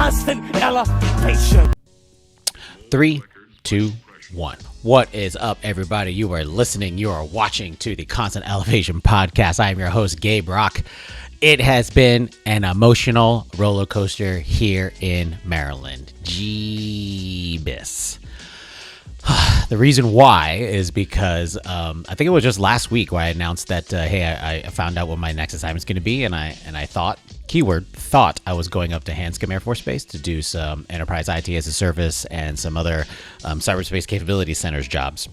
constant elevation. 3, 2, 1. What is up, everybody? You are listening, you are watching to the Constant Elevation Podcast. I am your host, Gabe Rock. It has been an emotional roller coaster here in Maryland. Jeebus. The reason why is because I think it was just last week where I announced that, hey, I found out what my next assignment is going to be, and I thought, keyword, thought I was going up to Hanscom Air Force Base to do some enterprise IT as a service and some other cyberspace capability centers jobs.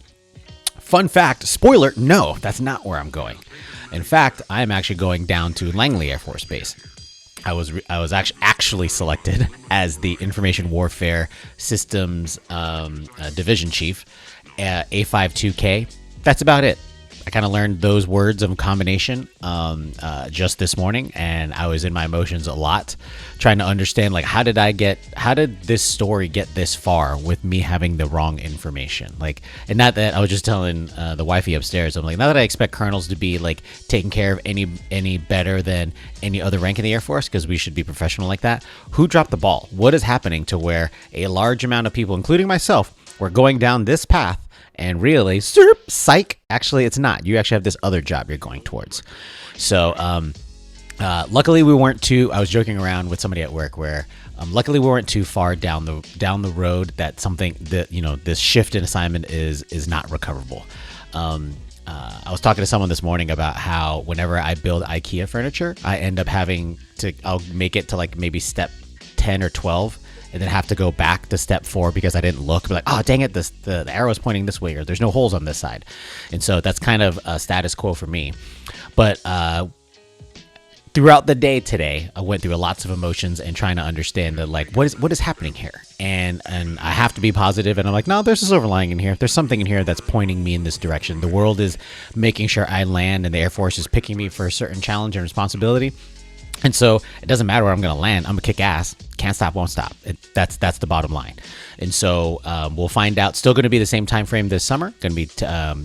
Fun fact, spoiler, no, that's not where I'm going. In fact, I'm actually going down to Langley Air Force Base. I was actually selected as the Information Warfare Systems Division Chief at A52K. That's about it. I kind of learned those words of combination just this morning, and I was in my emotions a lot, trying to understand, like, how did this story get this far with me having the wrong information? Like, and not that I was just telling the wifey upstairs, I'm like, not that I expect colonels to be like taking care of any better than any other rank in the Air Force, because we should be professional like that. Who dropped the ball? What is happening to where a large amount of people, including myself, were going down this path? And really, psych, actually, it's not. You actually have this other job you're going towards. So, luckily, we weren't too. I was joking around with somebody at work where, luckily, we weren't too far down the road that this shift in assignment is not recoverable. I was talking to someone this morning about how whenever I build IKEA furniture, I end up I'll make it to like maybe step 10 or 12. And then have to go back to step 4 because I didn't look. Be like, oh, dang it, the arrow is pointing this way, or there's no holes on this side. And so that's kind of a status quo for me. But throughout the day today, I went through lots of emotions and trying to understand that, like, what is happening here? And I have to be positive. And I'm like, no, there's a silver lining in here. There's something in here that's pointing me in this direction. The world is making sure I land, and the Air Force is picking me for a certain challenge and responsibility. And so it doesn't matter where I'm going to land. I'm going to kick ass. Can't stop, won't stop. That's the bottom line. And so we'll find out. Still going to be the same time frame this summer. Going to be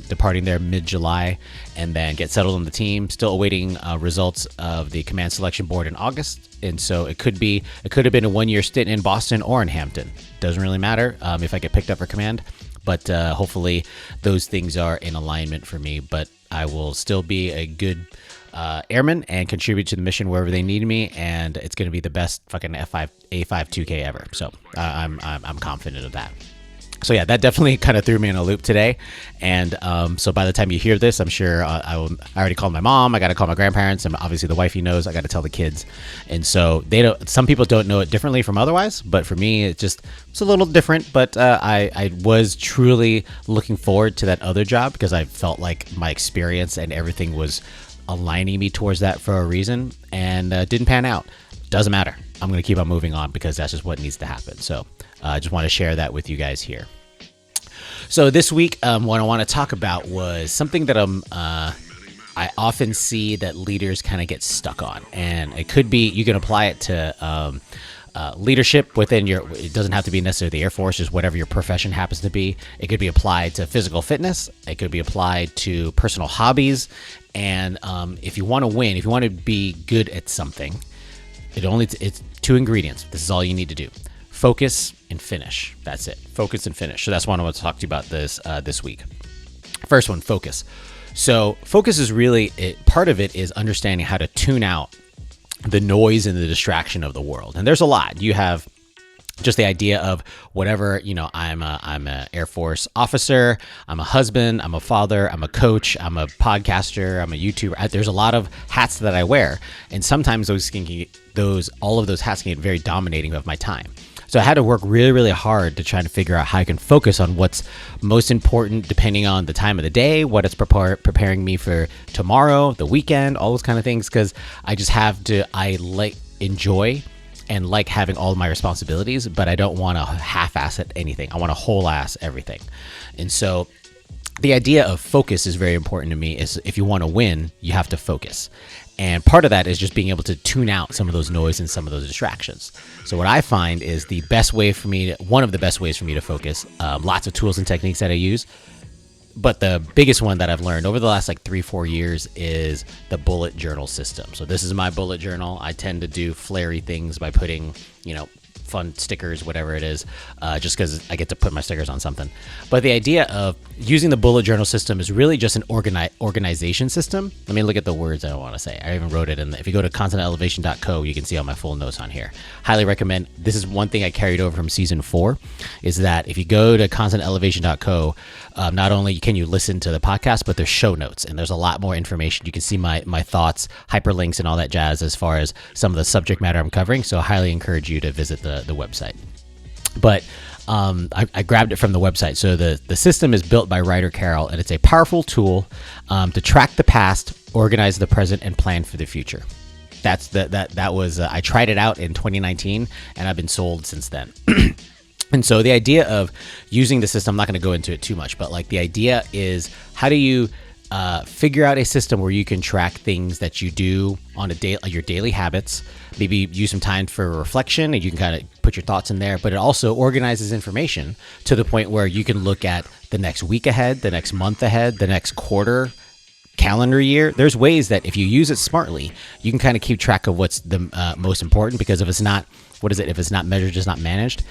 departing there mid-July and then get settled on the team. Still awaiting results of the command selection board in August. And so it could have been a 1-year stint in Boston or in Hampton. Doesn't really matter if I get picked up for command. But hopefully those things are in alignment for me. But I will still be a good airman and contribute to the mission wherever they need me, and it's going to be the best fucking A52K ever. So I'm confident of that. So yeah, that definitely kind of threw me in a loop today. And so by the time you hear this, I'm sure I already called my mom. I got to call my grandparents, and obviously the wifey knows. I got to tell the kids. And so some people don't know it differently from otherwise, but for me, it's a little different. But I was truly looking forward to that other job because I felt like my experience and everything was aligning me towards that for a reason, and didn't pan out. Doesn't matter. I'm going to keep on moving on because that's just what needs to happen. So I just want to share that with you guys here. So this week, what I want to talk about was something that I often see that leaders kind of get stuck on, and it could be you can apply it to leadership within it doesn't have to be necessarily the Air Force, just whatever your profession happens to be. It could be applied to physical fitness. It could be applied to personal hobbies. And if you want to win, if you want to be good at something, it's 2 ingredients. This is all you need to do. Focus and finish. That's it. Focus and finish. So that's what I want to talk to you about this week. First one, focus. So focus is really, part of it is understanding how to tune out the noise and the distraction of the world. And there's a lot. You have just the idea of whatever, I'm a Air Force officer, I'm a husband, I'm a father, I'm a coach, I'm a podcaster, I'm a YouTuber. There's a lot of hats that I wear. And sometimes all of those hats can get very dominating of my time. So I had to work really, really hard to try to figure out how I can focus on what's most important depending on the time of the day, what it's preparing me for tomorrow, the weekend, all those kind of things. Because I enjoy and like having all of my responsibilities, but I don't want to half-ass at anything. I want to whole-ass everything. And so the idea of focus is very important to me. Is if you want to win, you have to focus. And part of that is just being able to tune out some of those noise and some of those distractions. So what I find is one of the best ways for me to focus, lots of tools and techniques that I use, but the biggest one that I've learned over the last 3-4 years is the bullet journal system. So this is my bullet journal. I tend to do flary things by putting, fun stickers, whatever it is, just because I get to put my stickers on something. But the idea of using the bullet journal system is really just an organization system. Let me look at the words I want to say. I even wrote it in if you go to contentelevation.co, you can see all my full notes on here. Highly recommend. This is one thing I carried over from season 4, is that if you go to contentelevation.co, not only can you listen to the podcast, but there's show notes, and there's a lot more information. You can see my thoughts, hyperlinks, and all that jazz as far as some of the subject matter I'm covering. So I highly encourage you to visit the website. But I grabbed it from the website. So the system is built by Ryder Carroll, and it's a powerful tool to track the past, organize the present, and plan for the future. That was I tried it out in 2019, and I've been sold since then. And so the idea of using the system, I'm not going to go into it too much, but like the idea is, how do you figure out a system where you can track things that you do on your daily habits, maybe use some time for reflection, and you can kind of put your thoughts in there, but it also organizes information to the point where you can look at the next week ahead, the next month ahead, the next quarter, calendar year. There's ways that if you use it smartly, you can kind of keep track of what's the most important, because if it's not, if it's not measured, it's not managed.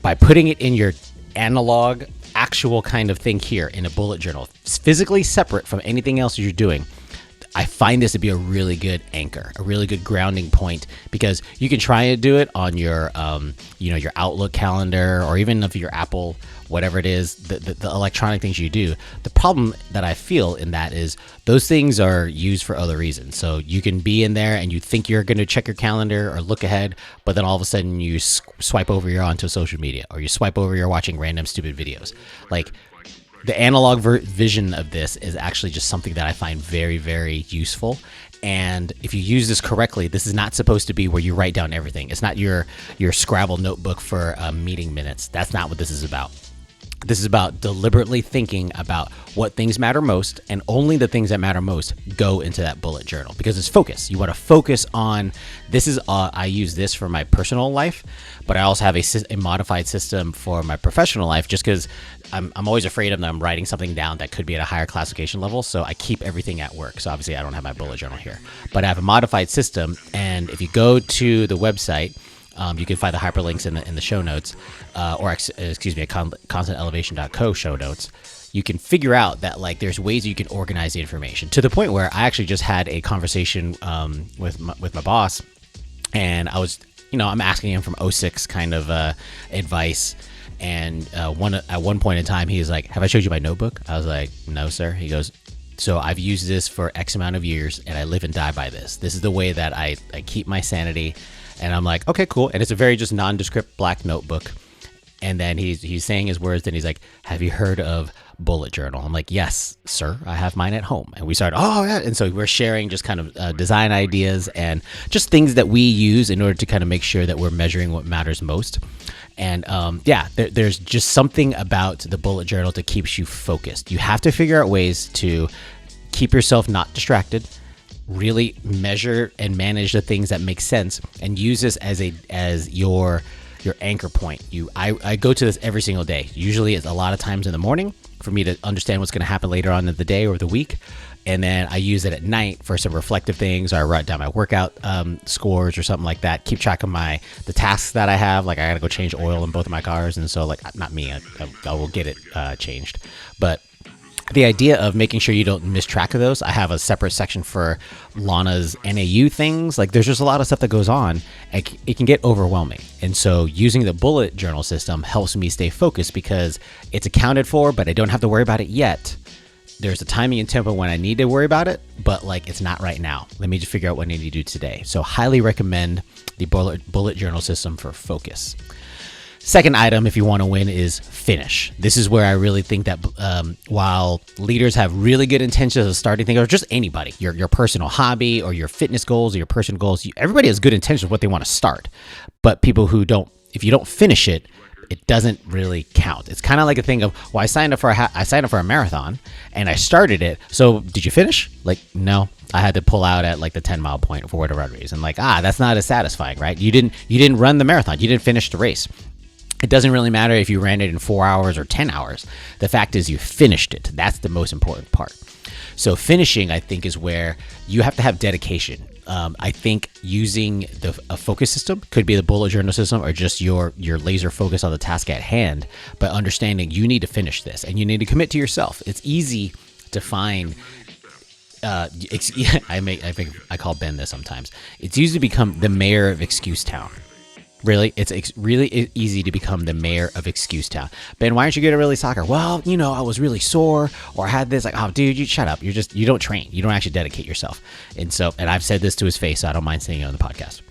By putting it in your analog, actual kind of thing here in a bullet journal, physically separate from anything else you're doing, I find this to be a really good anchor, a really good grounding point, because you can try and do it on your, your Outlook calendar, or even if your Apple, whatever it is, the electronic things you do. The problem that I feel in that is those things are used for other reasons. So you can be in there and you think you're going to check your calendar or look ahead, but then all of a sudden you swipe over, you're onto social media, or you swipe over, you're watching random stupid videos. Like, the analog vision of this is actually just something that I find very, very useful. And if you use this correctly, this is not supposed to be where you write down everything. It's not your Scrabble notebook for meeting minutes. That's not what this is about. This is about deliberately thinking about what things matter most, and only the things that matter most go into that bullet journal, because it's focus. You want to focus on, this is, I use this for my personal life, but I also have a modified system for my professional life, just because I'm always afraid of them writing something down that could be at a higher classification level. So I keep everything at work. So obviously I don't have my bullet journal here, but I have a modified system. And if you go to the website, you can find the hyperlinks in the show notes, or at contentelevation.co show notes. You can figure out that, like, there's ways you can organize the information, to the point where I actually just had a conversation with my boss, and I was, I'm asking him from 06 kind of advice. And at one point in time, he was like, "Have I showed you my notebook?" I was like, "No, sir." He goes, "So I've used this for X amount of years, and I live and die by this. This is the way that I keep my sanity." And I'm like, "Okay, cool." And it's a very just nondescript black notebook. And then he's saying his words. Then he's like, "Have you heard of bullet journal?" I'm like, "Yes, sir. I have mine at home." And we started, "Oh, yeah." And so we're sharing just kind of design ideas and just things that we use in order to kind of make sure that we're measuring what matters most. And there's just something about the bullet journal that keeps you focused. You have to figure out ways to keep yourself not distracted, really measure and manage the things that make sense, and use this as your anchor point. I go to this every single day. Usually it's a lot of times in the morning for me to understand what's going to happen later on in the day or the week. And then I use it at night for some reflective things, or I write down my workout scores or something like that. Keep track of the tasks that I have. Like, I got to go change oil in both of my cars. And so, like, not me, I will get it changed. But the idea of making sure you don't miss track of those, I have a separate section for Lana's NAU things. Like, there's just a lot of stuff that goes on, and it can get overwhelming. And so using the bullet journal system helps me stay focused, because it's accounted for, but I don't have to worry about it yet. There's a timing and tempo when I need to worry about it, but like, it's not right now. Let me just figure out what I need to do today. So highly recommend the bullet journal system for focus. Second item, if you want to win, is finish. This is where I really think that while leaders have really good intentions of starting things, or just anybody, your personal hobby or your fitness goals or your personal goals, everybody has good intentions of what they want to start. But people who don't, if you don't finish it, it doesn't really count. It's kind of like a thing of, well, I signed up for a marathon and I started it. So did you finish? Like, no, I had to pull out at like the 10-mile point for whatever reason. Like, that's not as satisfying, right? You didn't run the marathon. You didn't finish the race. It doesn't really matter if you ran it in 4 hours or 10 hours. The fact is you finished it. That's the most important part. So finishing, I think, is where you have to have dedication. I think using a focus system could be the bullet journal system or just your laser focus on the task at hand, but understanding you need to finish this and you need to commit to yourself. It's easy to find. I call Ben this sometimes. It's easy to become the mayor of Excuse Town. Really, it's really easy to become the mayor of Excuse Town. Ben, why aren't you good at really soccer? Well, I was really sore, or I had this. Like, oh, dude, you shut up. You don't train. You don't actually dedicate yourself. And I've said this to his face, so I don't mind saying it on the podcast,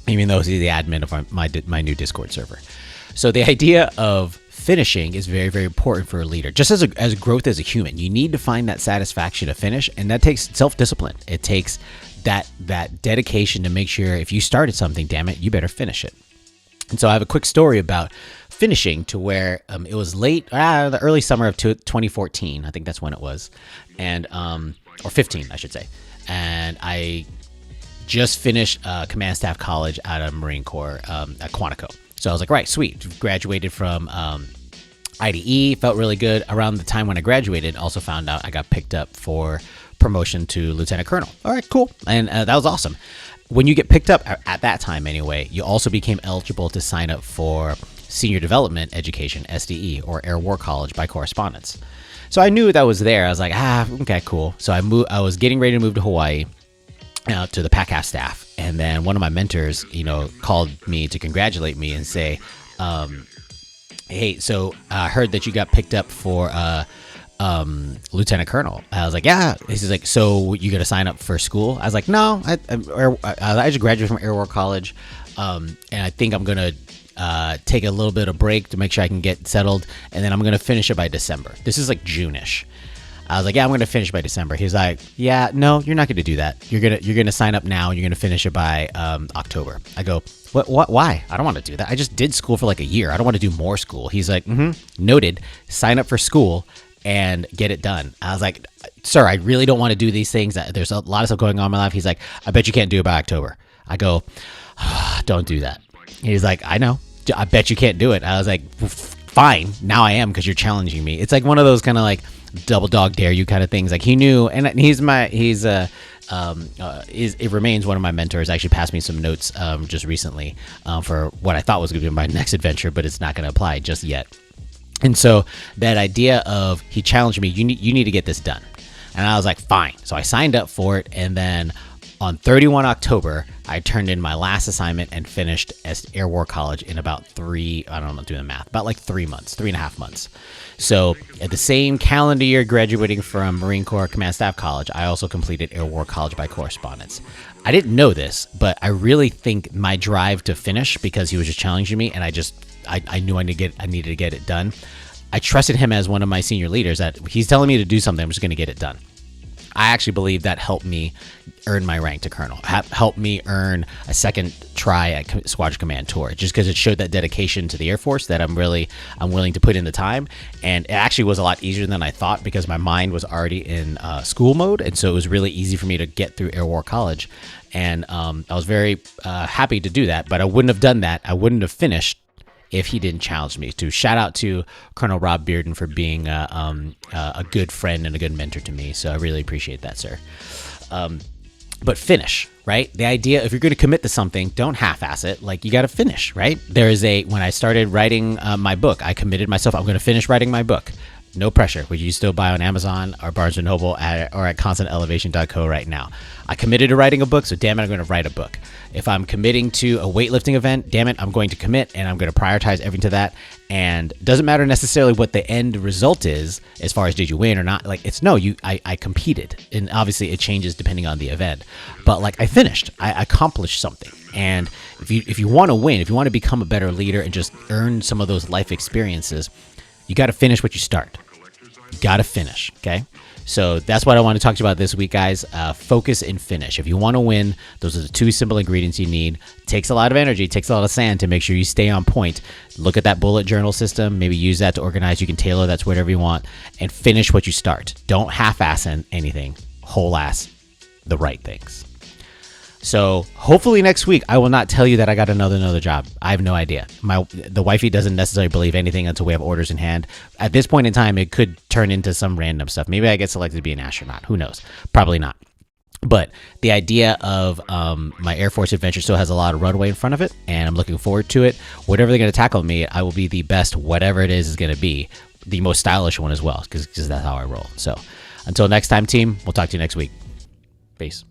even though he's the admin of my new Discord server. So the idea of finishing is very, very important for a leader. Just as a growth as a human, you need to find that satisfaction to finish, and that takes self-discipline. It takes that dedication to make sure if you started something, damn it, you better finish it. And so I have a quick story about finishing to where it was late, the early summer of 2014. I think that's when it was, and or 15, I should say. And I just finished Command Staff College out of Marine Corps at Quantico. So I was like, right, sweet. Graduated from IDE, felt really good. Around the time when I graduated, also found out I got picked up for promotion to Lieutenant Colonel. All right, cool. And that was awesome. When you get picked up at that time anyway, you also became eligible to sign up for Senior Development Education, SDE, or Air War College by correspondence. So I knew that was there. I was like, okay, cool. So I was getting ready to move to Hawaii, to the PACAF staff. And then one of my mentors, called me to congratulate me and say, hey, so I heard that you got picked up for Lieutenant Colonel. I was like, yeah. He's like, so you gonna sign up for school? I was like, no, I just graduated from Air War College, and I think I'm gonna take a little bit of break to make sure I can get settled, and then I'm gonna finish it by December. This is like June-ish. I was like, yeah, I'm gonna finish by December. He's like, yeah, no, you're not gonna do that. You're gonna sign up now, and you're gonna finish it by October. I go, what? Why? I don't want to do that. I just did school for like a year. I don't want to do more school. He's like, noted. Sign up for school and get it done. I was like, sir, I really don't want to do these things. There's a lot of stuff going on in my life. He's like, I bet you can't do it by October. I go, don't do that. He's like, I know. I bet you can't do it. I was like, fine. Now I am, because you're challenging me. It's like one of those kind of like double dog dare you kind of things. Like he knew, and it remains one of my mentors. Actually passed me some notes just recently for what I thought was going to be my next adventure, but it's not going to apply just yet. And so that idea of, he challenged me, you need to get this done. And I was like, fine. So I signed up for it. And then on 31 October, I turned in my last assignment and finished Air War College in about I don't know, doing the math, about like 3 months, 3.5 months. So at the same calendar year graduating from Marine Corps Command Staff College, I also completed Air War College by correspondence. I didn't know this, but I really think my drive to finish, because he was just challenging me, and I knew I needed to get it done. I trusted him as one of my senior leaders, that he's telling me to do something, I'm just going to get it done. I actually believe that helped me earn my rank to colonel, helped me earn a second try at Squadron Command Tour, just because it showed that dedication to the Air Force that I'm willing to put in the time. And it actually was a lot easier than I thought, because my mind was already in school mode. And so it was really easy for me to get through Air War College. And I was very happy to do that, but I wouldn't have done that. I wouldn't have finished if he didn't challenge me to. Shout out to Colonel Rob Bearden for being a good friend and a good mentor to me. So I really appreciate that, sir. But finish, right? The idea, if you're going to commit to something, don't half-ass it. Like, you got to finish, right? When I started writing my book, I committed myself, I'm going to finish writing my book. No pressure, which you still buy on Amazon or Barnes & Noble or at constantelevation.co right now. I committed to writing a book, so damn it, I'm going to write a book. If I'm committing to a weightlifting event, damn it, I'm going to commit, and I'm going to prioritize everything to that. And it doesn't matter necessarily what the end result is, as far as did you win or not. Like, I competed, and obviously it changes depending on the event. But like, I finished, I accomplished something. And if you want to win, if you want to become a better leader and just earn some of those life experiences, you got to finish what you start. You got to finish, okay? So that's what I want to talk to you about this week, guys. Focus and finish. If you want to win, those are the two simple ingredients you need. Takes a lot of energy, takes a lot of sand to make sure you stay on point. Look at that bullet journal system. Maybe use that to organize. You can tailor that to whatever you want. And finish what you start. Don't half-ass anything. Whole-ass the right things. So hopefully next week I will not tell you that I got another job. I have no idea. The wifey doesn't necessarily believe anything until we have orders in hand. At this point in time, it could turn into some random stuff. Maybe I get selected to be an astronaut. Who knows? Probably not. But the idea of my Air Force adventure still has a lot of runway in front of it, and I'm looking forward to it. Whatever they're going to tackle me, I will be the best, whatever it is going to be, the most stylish one as well, because that's how I roll. So until next time, team, we'll talk to you next week. Peace.